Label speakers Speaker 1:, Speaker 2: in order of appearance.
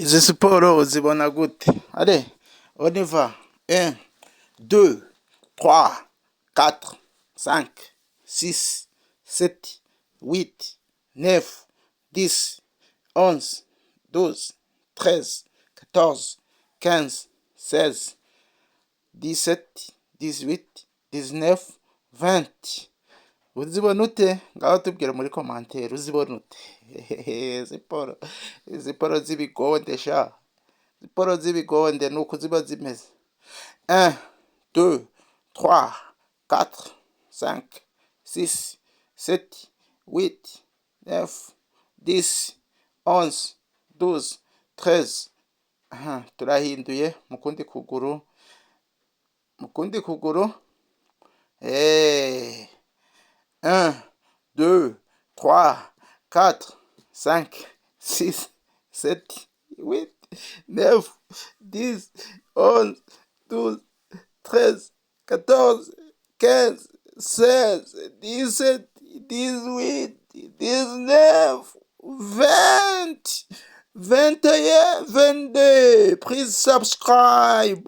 Speaker 1: Izi siporo uzibona gute? Allez, on y va. 1, 2, 3, 4, 5, 6, 7, 8, 9, 10, 11, 12, 13, 14, 15, 16, 17, 18, 19, 20. Uzibona ute? Ngaho tubwira muri komantere uzibona ute? Siporo z'ibigonde sha. Siporo z'ibigonde ni uku ziba zimeze. 1, 2, 3, 4, 5, 6, 7, 8, 9, 10, 11, 12, 13. Turahinduye mu kundi kuguru. Mu kundi kuguru. 1, 2, 3, 4, 5, 6, 7, 8, 9, 10, 11, 12, 13, 14, 15, 16, 17, 18, 19, 20, 21, 22. Please subscribe.